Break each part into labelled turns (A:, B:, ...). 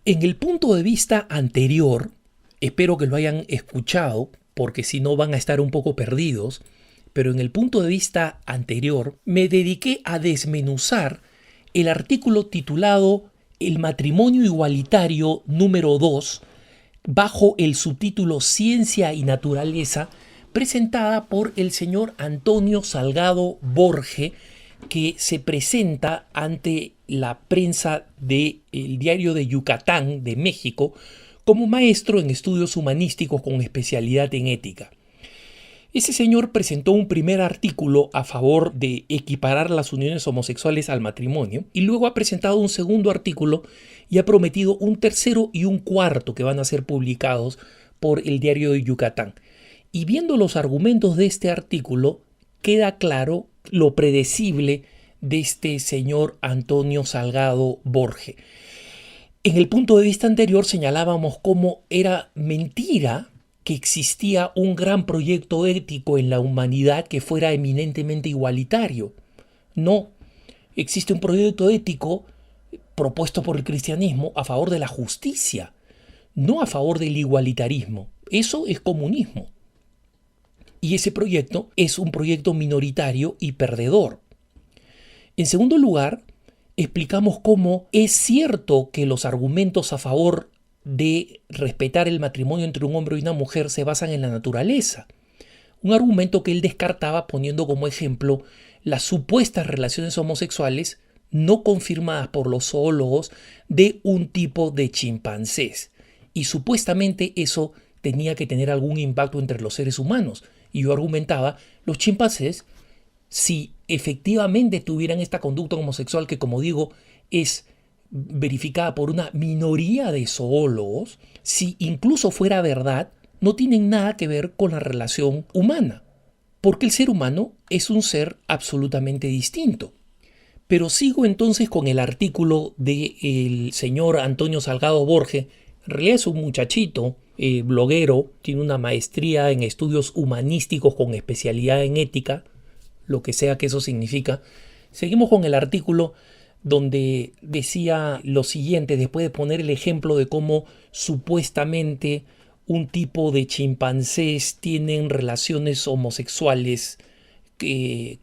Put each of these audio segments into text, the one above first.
A: En el punto de vista anterior, espero que lo hayan escuchado, porque si no van a estar un poco perdidos, pero en el punto de vista anterior me dediqué a desmenuzar el artículo titulado El matrimonio igualitario número 2, bajo el subtítulo Ciencia y Naturaleza, presentada por el señor Antonio Salgado Borge, que se presenta ante la prensa del Diario de Yucatán de México como maestro en estudios humanísticos con especialidad en ética. Ese señor presentó un primer artículo a favor de equiparar las uniones homosexuales al matrimonio y luego ha presentado un segundo artículo y ha prometido un tercero y un cuarto que van a ser publicados por el Diario de Yucatán. Y viendo los argumentos de este artículo, queda claro lo predecible de este señor Antonio Salgado Borge. En el punto de vista anterior señalábamos cómo era mentira que existía un gran proyecto ético en la humanidad que fuera eminentemente igualitario. No, existe un proyecto ético propuesto por el cristianismo a favor de la justicia, no a favor del igualitarismo. Eso es comunismo. Y ese proyecto es un proyecto minoritario y perdedor. En segundo lugar, explicamos cómo es cierto que los argumentos a favor de respetar el matrimonio entre un hombre y una mujer se basan en la naturaleza. Un argumento que él descartaba poniendo como ejemplo las supuestas relaciones homosexuales no confirmadas por los zoólogos de un tipo de chimpancés. Y supuestamente eso tenía que tener algún impacto entre los seres humanos. Y yo argumentaba, los chimpancés, si efectivamente tuvieran esta conducta homosexual que, como digo, es verificada por una minoría de zoólogos, si incluso fuera verdad, no tienen nada que ver con la relación humana, porque el ser humano es un ser absolutamente distinto. Pero sigo entonces con el artículo del señor Antonio Salgado Borge. En realidad es un muchachito, bloguero, tiene una maestría en estudios humanísticos con especialidad en ética, lo que sea que eso significa. Seguimos con el artículo donde decía lo siguiente, después de poner el ejemplo de cómo supuestamente un tipo de chimpancés tienen relaciones homosexuales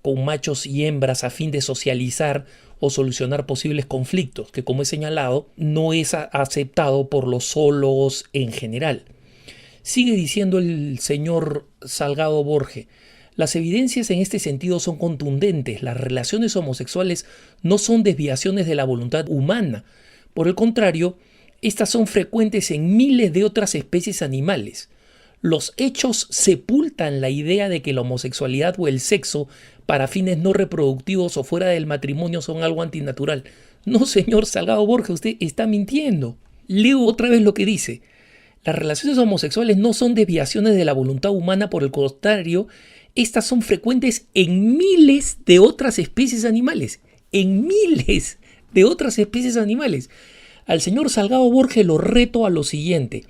A: con machos y hembras a fin de socializar o solucionar posibles conflictos, que como he señalado no es aceptado por los zoólogos en general. Sigue diciendo el señor Salgado Borge: las evidencias en este sentido son contundentes. Las relaciones homosexuales no son desviaciones de la voluntad humana. Por el contrario, estas son frecuentes en miles de otras especies animales. Los hechos sepultan la idea de que la homosexualidad o el sexo para fines no reproductivos o fuera del matrimonio son algo antinatural. No, señor Salgado Borge, usted está mintiendo. Leo otra vez lo que dice. Las relaciones homosexuales no son desviaciones de la voluntad humana, por el contrario, estas son frecuentes en miles de otras especies animales. En miles de otras especies animales. Al señor Salgado Borge lo reto a lo siguiente: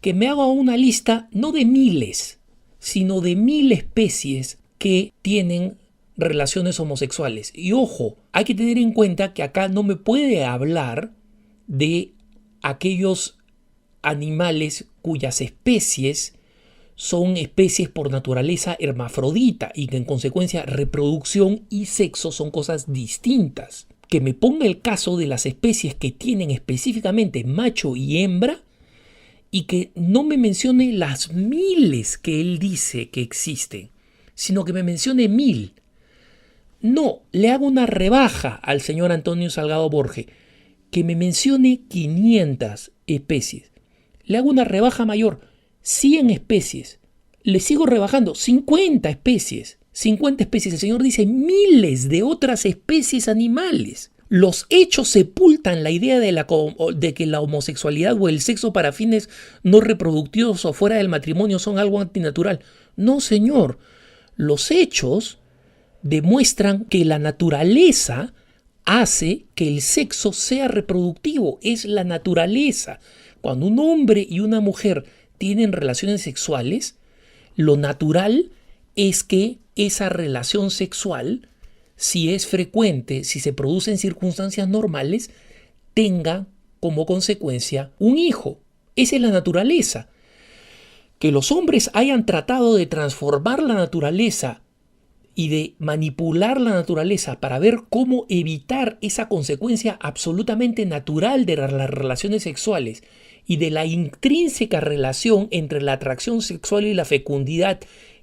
A: que me haga una lista no de miles, sino de 1000 especies que tienen relaciones homosexuales. Y ojo, hay que tener en cuenta que acá no me puede hablar de aquellos animales cuyas especies son especies por naturaleza hermafrodita y que en consecuencia reproducción y sexo son cosas distintas. Que me ponga el caso de las especies que tienen específicamente macho y hembra y que no me mencione las miles que él dice que existen, sino que me mencione 1000. No, le hago una rebaja al señor Antonio Salgado Borge, que me mencione 500 especies. Le hago una rebaja mayor, 100 especies. Le sigo rebajando 50 especies. 50 especies. El señor dice miles de otras especies animales. Los hechos sepultan la idea de que la homosexualidad o el sexo para fines no reproductivos o fuera del matrimonio son algo antinatural. No, señor. Los hechos demuestran que la naturaleza hace que el sexo sea reproductivo. Es la naturaleza. Cuando un hombre y una mujer tienen relaciones sexuales, lo natural es que esa relación sexual, si es frecuente, si se produce en circunstancias normales, tenga como consecuencia un hijo. Esa es la naturaleza. Que los hombres hayan tratado de transformar la naturaleza y de manipular la naturaleza para ver cómo evitar esa consecuencia absolutamente natural de las relaciones sexuales y de la intrínseca relación entre la atracción sexual y la fecundidad,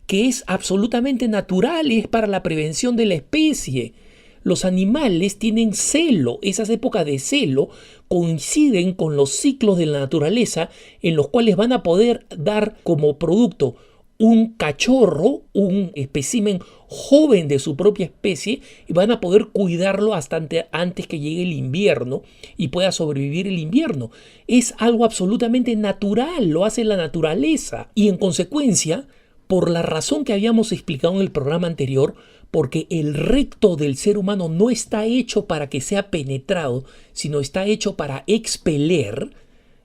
A: que es absolutamente natural, es para la prevención de la especie. Los animales tienen celo, esas épocas de celo coinciden con los ciclos de la naturaleza en los cuales van a poder dar como producto un cachorro, un espécimen joven de su propia especie, y van a poder cuidarlo hasta antes que llegue el invierno y pueda sobrevivir el invierno. Es algo absolutamente natural, lo hace la naturaleza. Y en consecuencia, por la razón que habíamos explicado en el programa anterior, porque el recto del ser humano no está hecho para que sea penetrado, sino está hecho para expeler,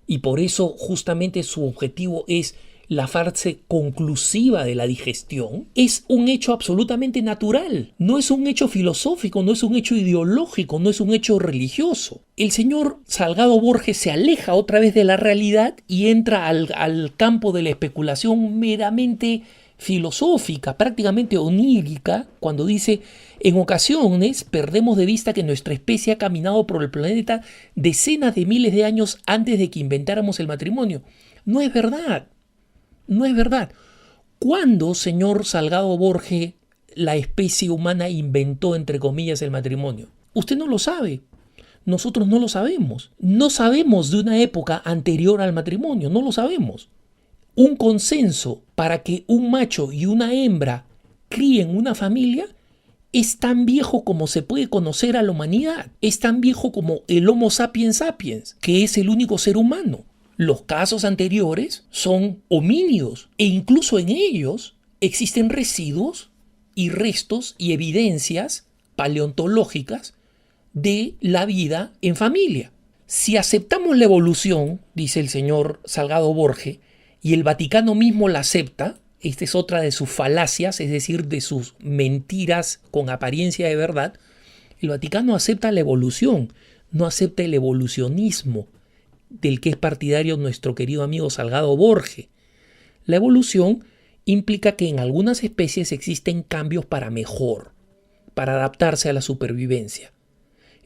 A: y por eso justamente su objetivo es la fase conclusiva de la digestión, es un hecho absolutamente natural. No es un hecho filosófico, no es un hecho ideológico, no es un hecho religioso. El señor Salgado Borges se aleja otra vez de la realidad y entra al campo de la especulación meramente filosófica, prácticamente onírica, cuando dice: en ocasiones perdemos de vista que nuestra especie ha caminado por el planeta decenas de miles de años antes de que inventáramos el matrimonio. No es verdad. No es verdad. ¿Cuándo, señor Salgado Borges, la especie humana inventó, entre comillas, el matrimonio? Usted no lo sabe. Nosotros no lo sabemos. No sabemos de una época anterior al matrimonio. No lo sabemos. Un consenso para que un macho y una hembra críen una familia es tan viejo como se puede conocer a la humanidad. Es tan viejo como el Homo sapiens sapiens, que es el único ser humano. Los casos anteriores son homínidos e incluso en ellos existen residuos y restos y evidencias paleontológicas de la vida en familia. Si aceptamos la evolución, dice el señor Salgado Borges, y el Vaticano mismo la acepta, esta es otra de sus falacias, es decir, de sus mentiras con apariencia de verdad, el Vaticano acepta la evolución, no acepta el evolucionismo del que es partidario nuestro querido amigo Salgado Borges. La evolución implica que en algunas especies existen cambios para mejor, para adaptarse a la supervivencia.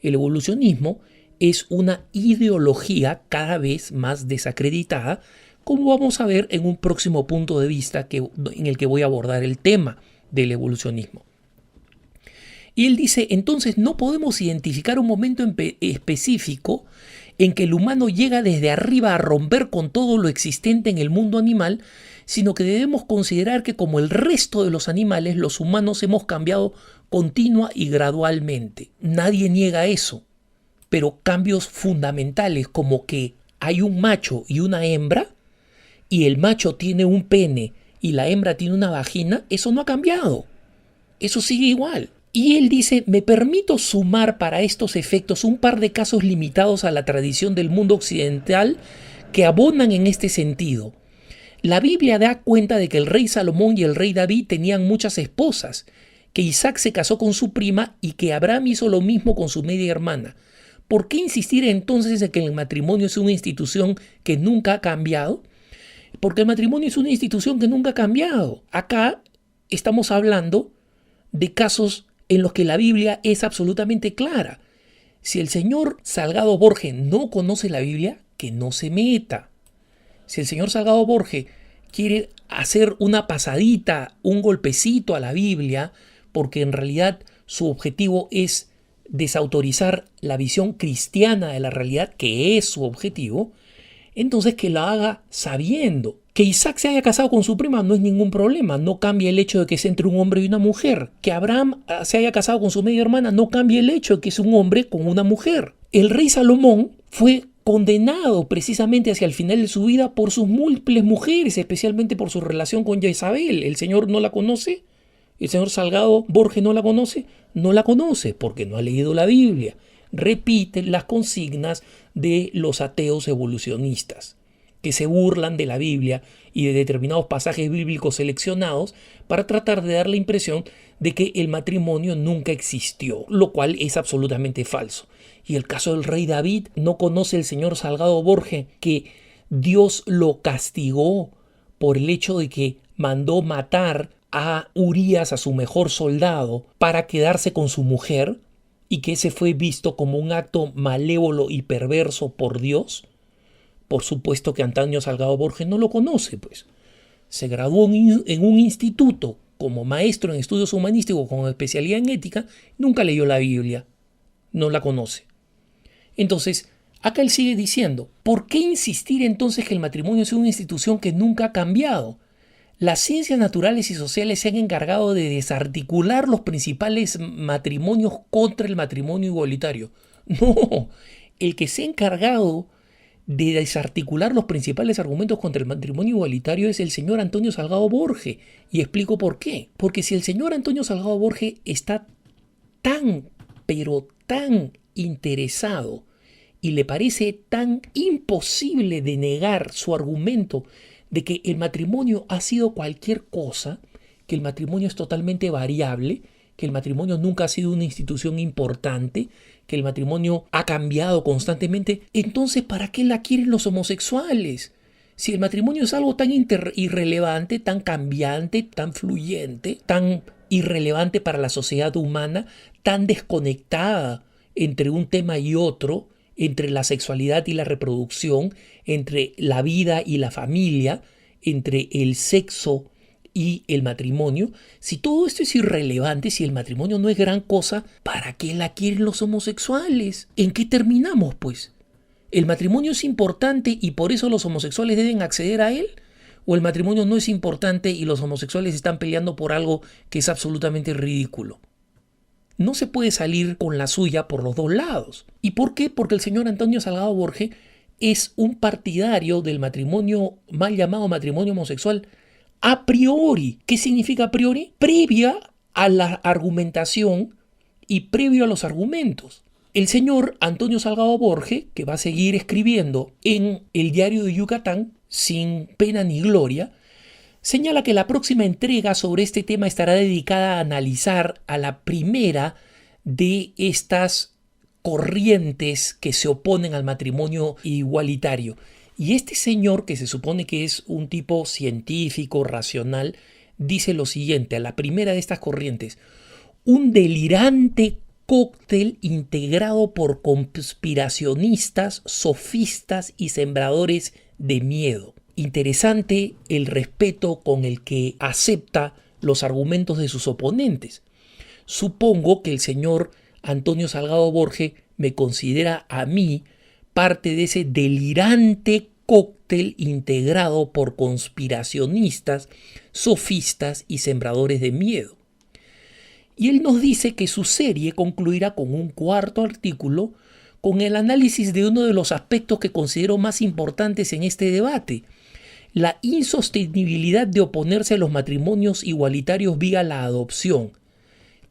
A: El evolucionismo es una ideología cada vez más desacreditada, como vamos a ver en un próximo punto de vista en el que voy a abordar el tema del evolucionismo. Y él dice: entonces no podemos identificar un momento específico en que el humano llega desde arriba a romper con todo lo existente en el mundo animal, sino que debemos considerar que, como el resto de los animales, los humanos hemos cambiado continua y gradualmente. Nadie niega eso, pero cambios fundamentales como que hay un macho y una hembra, y el macho tiene un pene y la hembra tiene una vagina, eso no ha cambiado. Eso sigue igual. Y él dice: me permito sumar para estos efectos un par de casos limitados a la tradición del mundo occidental que abonan en este sentido. La Biblia da cuenta de que el rey Salomón y el rey David tenían muchas esposas, que Isaac se casó con su prima y que Abraham hizo lo mismo con su media hermana. ¿Por qué insistir entonces en que el matrimonio es una institución que nunca ha cambiado? Porque el matrimonio es una institución que nunca ha cambiado. Acá estamos hablando de casos en los que la Biblia es absolutamente clara. Si el señor Salgado Borges no conoce la Biblia, que no se meta. Si el señor Salgado Borges quiere hacer una pasadita, un golpecito a la Biblia, porque en realidad su objetivo es desautorizar la visión cristiana de la realidad, que es su objetivo, entonces que la haga sabiendo. Que Isaac se haya casado con su prima no es ningún problema, no cambia el hecho de que es entre un hombre y una mujer. Que Abraham se haya casado con su media hermana no cambia el hecho de que es un hombre con una mujer. El rey Salomón fue condenado precisamente hacia el final de su vida por sus múltiples mujeres, especialmente por su relación con Jezabel. ¿El señor no la conoce? ¿El señor Salgado Borges no la conoce? No la conoce porque no ha leído la Biblia. Repite las consignas de los ateos evolucionistas, que se burlan de la Biblia y de determinados pasajes bíblicos seleccionados para tratar de dar la impresión de que el matrimonio nunca existió, lo cual es absolutamente falso. Y el caso del rey David, ¿no conoce el señor Salgado Borge que Dios lo castigó por el hecho de que mandó matar a Urías, a su mejor soldado, para quedarse con su mujer, y que ese fue visto como un acto malévolo y perverso por Dios? Por supuesto que Antonio Salgado Borge no lo conoce, pues. Se graduó en un instituto como maestro en estudios humanísticos con especialidad en ética, nunca leyó la Biblia, no la conoce. Entonces, acá él sigue diciendo, ¿por qué insistir entonces que el matrimonio es una institución que nunca ha cambiado? Las ciencias naturales y sociales se han encargado de desarticular los principales matrimonios contra el matrimonio igualitario. No, el que se ha encargado de desarticular los principales argumentos contra el matrimonio igualitario es el señor Antonio Salgado Borge. Y explico por qué. Porque si el señor Antonio Salgado Borge está tan, pero tan interesado y le parece tan imposible de negar su argumento de que el matrimonio ha sido cualquier cosa, que el matrimonio es totalmente variable, que el matrimonio nunca ha sido una institución importante, que el matrimonio ha cambiado constantemente, entonces ¿para qué la quieren los homosexuales? Si el matrimonio es algo tan irrelevante, tan cambiante, tan fluyente, tan irrelevante para la sociedad humana, tan desconectada entre un tema y otro, entre la sexualidad y la reproducción, entre la vida y la familia, entre el sexo y el matrimonio, si todo esto es irrelevante, si el matrimonio no es gran cosa, ¿para qué la quieren los homosexuales? ¿En qué terminamos, pues? ¿El matrimonio es importante y por eso los homosexuales deben acceder a él? ¿O el matrimonio no es importante y los homosexuales están peleando por algo que es absolutamente ridículo? No se puede salir con la suya por los dos lados. ¿Y por qué? Porque el señor Antonio Salgado Borge es un partidario del matrimonio, mal llamado matrimonio homosexual, a priori. ¿Qué significa a priori? Previa a la argumentación y previo a los argumentos. El señor Antonio Salgado Borge, que va a seguir escribiendo en el Diario de Yucatán, sin pena ni gloria, señala que la próxima entrega sobre este tema estará dedicada a analizar a la primera de estas corrientes que se oponen al matrimonio igualitario. Y este señor, que se supone que es un tipo científico, racional, dice lo siguiente, a la primera de estas corrientes: un delirante cóctel integrado por conspiracionistas, sofistas y sembradores de miedo. Interesante el respeto con el que acepta los argumentos de sus oponentes. Supongo que el señor Antonio Salgado Borge me considera a mí parte de ese delirante cóctel integrado por conspiracionistas, sofistas y sembradores de miedo. Y él nos dice que su serie concluirá con un cuarto artículo con el análisis de uno de los aspectos que considero más importantes en este debate: la insostenibilidad de oponerse a los matrimonios igualitarios vía la adopción,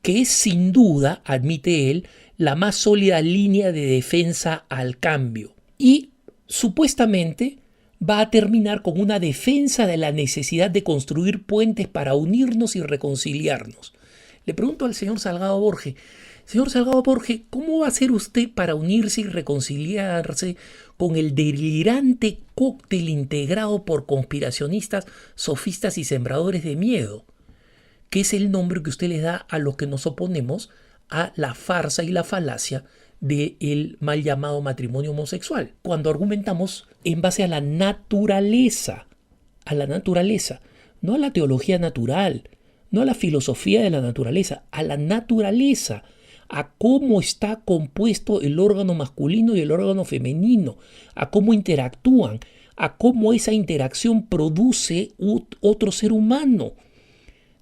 A: que es sin duda, admite él, la más sólida línea de defensa al cambio. Y supuestamente va a terminar con una defensa de la necesidad de construir puentes para unirnos y reconciliarnos. Le pregunto al señor Salgado Borge: señor Salgado Borge, ¿cómo va a hacer usted para unirse y reconciliarse con el delirante cóctel integrado por conspiracionistas, sofistas y sembradores de miedo? Que es el nombre que usted le da a los que nos oponemos a la farsa y la falacia del mal llamado matrimonio homosexual, cuando argumentamos en base a la naturaleza, no a la teología natural, no a la filosofía de la naturaleza, a la naturaleza, a cómo está compuesto el órgano masculino y el órgano femenino, a cómo interactúan, a cómo esa interacción produce otro ser humano.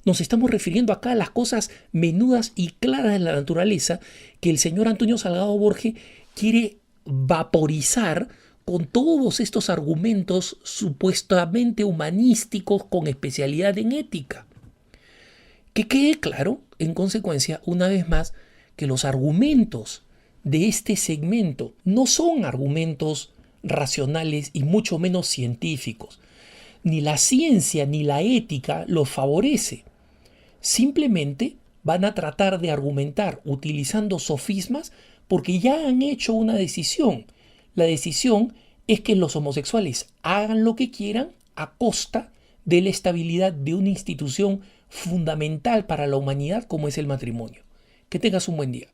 A: Nos estamos refiriendo acá a las cosas menudas y claras de la naturaleza que el señor Antonio Salgado Borge quiere vaporizar con todos estos argumentos supuestamente humanísticos con especialidad en ética. Que quede claro, en consecuencia, una vez más, que los argumentos de este segmento no son argumentos racionales y mucho menos científicos. Ni la ciencia ni la ética los favorece. Simplemente van a tratar de argumentar utilizando sofismas porque ya han hecho una decisión. La decisión es que los homosexuales hagan lo que quieran a costa de la estabilidad de una institución fundamental para la humanidad como es el matrimonio. Que tengas un buen día.